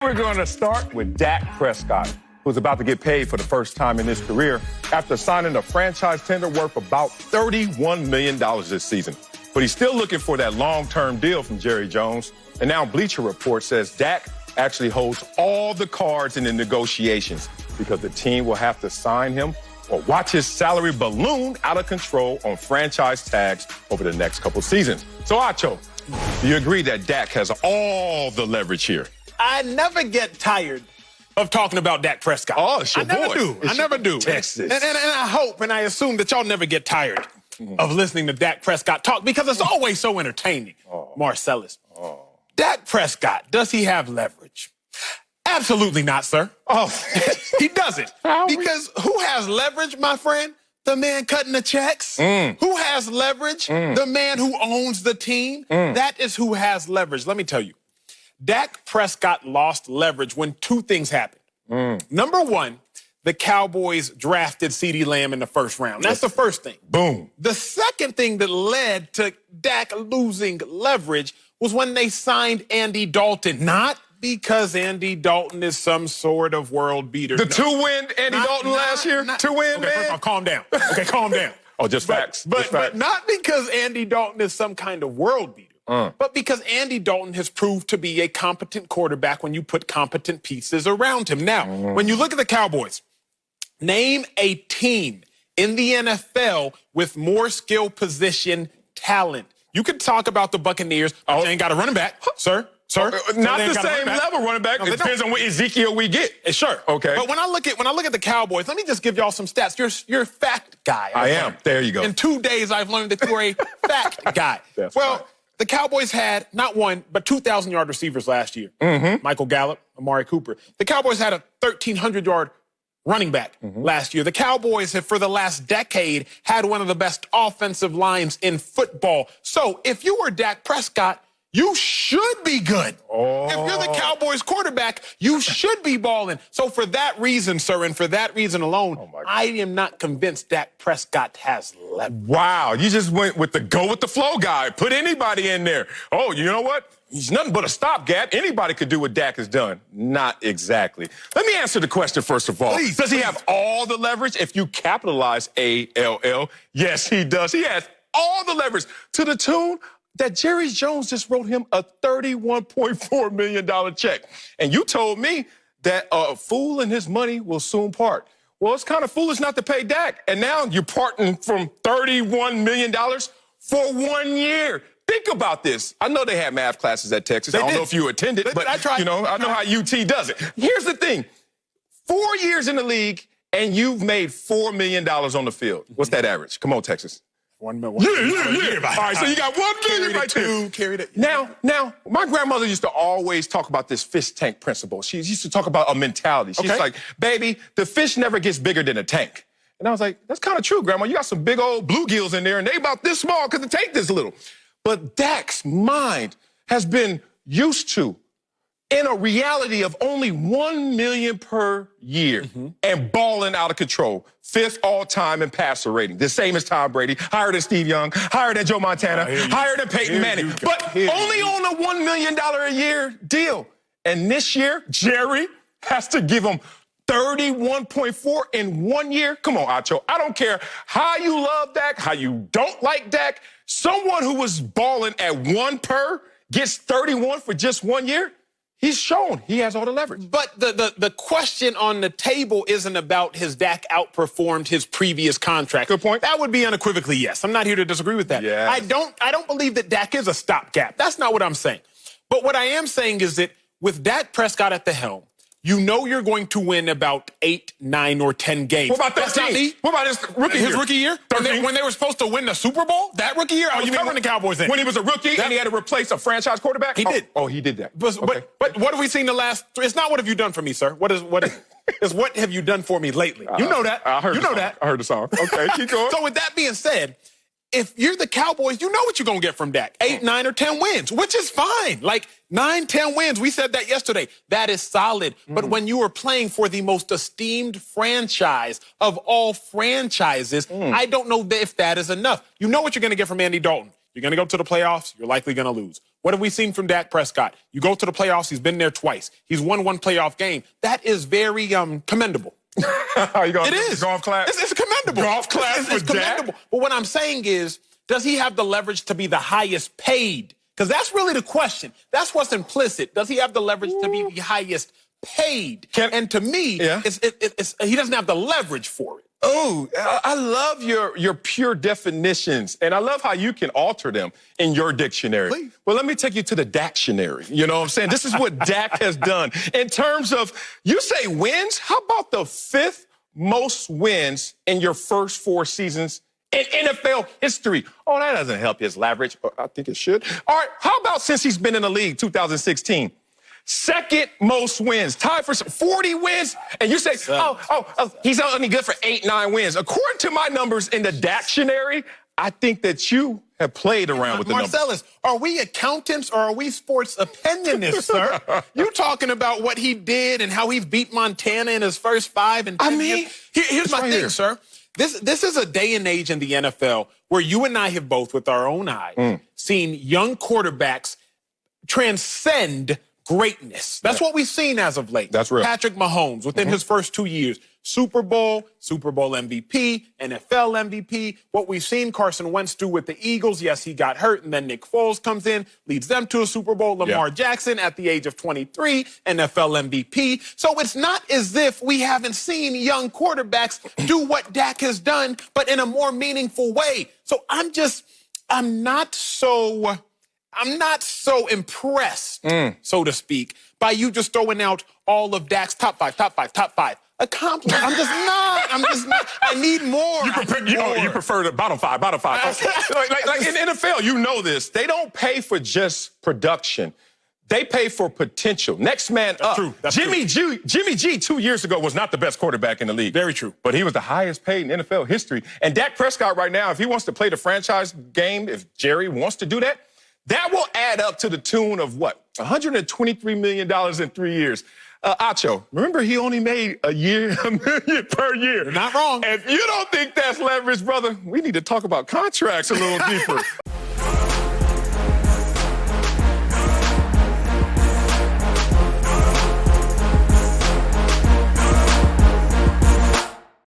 We're going to start with Dak Prescott, who's about to get paid for the first time in his career after signing a franchise tender worth about $31 million this season. But he's still looking for that long-term deal from Jerry Jones. And now Bleacher Report says Dak actually holds all the cards in the negotiations because the team will have to sign him or watch his salary balloon out of control on franchise tags over the next couple seasons. So, Acho, do you agree that Dak has all the leverage here? I never get tired of talking about Dak Prescott. Oh, it's your boy. I never do. Texas. And I hope and I assume that y'all never get tired of listening to Dak Prescott talk because it's always so entertaining. Marcellus. Dak Prescott, does he have leverage? Absolutely not, sir. He doesn't. Because who has leverage, my friend? The man cutting the checks. Who has leverage? The man who owns the team. That is who has leverage. Let me tell you. Dak Prescott lost leverage when two things happened. Number one, the Cowboys drafted CeeDee Lamb in the first round. That's the first thing. Boom. The second thing that led to Dak losing leverage was when they signed Andy Dalton. Not because Andy Dalton is some sort of world beater. The two-win Andy Dalton last year? Two-win, okay, man? First of all, calm down. Okay, calm down. Just facts. But not because Andy Dalton is some kind of world beater. But because Andy Dalton has proved to be a competent quarterback when you put competent pieces around him. Now, when you look at the Cowboys, name a team in the NFL with more skill position talent. You could talk about the Buccaneers. They ain't got a running back, sir. Not the same level running back. It depends on what Ezekiel we get. Sure. Okay. But when I look at the Cowboys, let me just give y'all some stats. You're a fact guy. I am. There you go. In 2 days, I've learned that you are a fact guy. That's right. The Cowboys had not one, but 2,000-yard receivers last year. Michael Gallup, Amari Cooper. The Cowboys had a 1,300-yard running back last year. The Cowboys have, for the last decade, had one of the best offensive lines in football. So if you were Dak Prescott, you should be good. If you're the Cowboys quarterback, you should be balling. So for that reason, sir, and for that reason alone, I am not convinced Dak Prescott has leverage. Wow, you just went with the go-with-the-flow guy. Put anybody in there. Oh, you know what? He's nothing but a stopgap. Anybody could do what Dak has done. Not exactly. Let me answer the question first of all. Does he have all the leverage? If you capitalize A-L-L, yes, he does. He has all the leverage to the tune that Jerry Jones just wrote him a $31.4 million check. And you told me that a fool and his money will soon part. Well, it's kind of foolish not to pay Dak. And now you're parting from $31 million for 1 year. Think about this. I know they had math classes at Texas. I don't know if you attended, but I tried. You know, I know how UT does it. Here's the thing. 4 years in the league, and you've made $4 million on the field. What's that average? Come on, Texas. 1 million. Yeah. All right, so you got 1 million right there. Carried it. Now, my grandmother used to always talk about this fish tank principle. She used to talk about a mentality. She's like, baby, the fish never gets bigger than a tank. And I was like, that's kind of true, Grandma. You got some big old bluegills in there, and they about this small because the tank this little. But Dak's mind has been used to in a reality of only 1 million per year and balling out of control. 5th all-time in passer rating. The same as Tom Brady, higher than Steve Young, higher than Joe Montana, higher than Peyton Manning. But only on a $1 million a year deal. And this year, Jerry has to give him 31.4 in 1 year. Come on, Acho. I don't care how you love Dak, how you don't like Dak. Someone who was balling at 1 per gets 31 for just 1 year. He's shown he has all the leverage. But the question on the table isn't about his Dak outperformed his previous contract. Good point. That would be unequivocally yes. I'm not here to disagree with that. Yes. I don't believe that Dak is a stopgap. That's not what I'm saying. But what I am saying is that with Dak Prescott at the helm, you know you're going to win about 8, 9, or 10 games. What about 13? What about his rookie year? When they were supposed to win the Super Bowl? That rookie year? I was covering the Cowboys then. When he was a rookie and he had to replace a franchise quarterback? He did. Oh, he did that. But what have we seen the last three? It's not what have you done for me, sir. It's what have you done for me lately? You know that. I heard the song. Okay, keep going. So with that being said, if you're the Cowboys, you know what you're going to get from Dak. 8, 9, or 10 wins, which is fine. Like 9, 10 wins. We said that yesterday. That is solid. But when you are playing for the most esteemed franchise of all franchises, I don't know if that is enough. You know what you're going to get from Andy Dalton. You're going to go to the playoffs. You're likely going to lose. What have we seen from Dak Prescott? You go to the playoffs. He's been there twice. He's won one playoff game. That is very commendable. Are you going it is. Golf class? It's commendable. Golf class it's commendable. But what I'm saying is, does he have the leverage to be the highest paid? Because that's really the question. That's what's implicit. Does he have the leverage to be the highest paid? And to me, he doesn't have the leverage for it. Oh, I love your pure definitions, and I love how you can alter them in your dictionary. Please. Well, let me take you to the dictionary. You know what I'm saying? This is what Dak has done. In terms of, you say wins, how about the 5th most wins in your first 4 seasons in NFL history? Oh, that doesn't help his leverage. I think it should. All right, how about since he's been in the league, 2016? 2nd most wins, tied for 40 wins, and you say, he's only good for 8, 9 wins. According to my numbers in the dictionary, I think that you have played around with the numbers. Marcellus, are we accountants or are we sports opinionists, sir? You talking about what he did and how he beat Montana in his first 5 and 10 years? Here's my thing, sir. This is a day and age in the NFL where you and I have both, with our own eyes, seen young quarterbacks transcend greatness. That's what we've seen as of late. That's real. Patrick Mahomes, within his first 2 years, Super Bowl MVP, NFL MVP. What we've seen Carson Wentz do with the Eagles, yes, he got hurt, and then Nick Foles comes in, leads them to a Super Bowl. Lamar Jackson, at the age of 23, NFL MVP. So it's not as if we haven't seen young quarterbacks do what Dak has done, but in a more meaningful way. So I'm not so impressed, so to speak, by you just throwing out all of Dak's top five accomplishments. I'm just not. I need more. You prefer the bottom five. like in the NFL, you know this. They don't pay for just production. They pay for potential. Next man up. True. Jimmy G 2 years ago was not the best quarterback in the league. Very true. But he was the highest paid in NFL history. And Dak Prescott right now, if he wants to play the franchise game, if Jerry wants to do that, that will add up to the tune of what? $123 million in 3 years. Acho, remember he only made $1 million per year. You're not wrong. If you don't think that's leverage, brother, we need to talk about contracts a little deeper.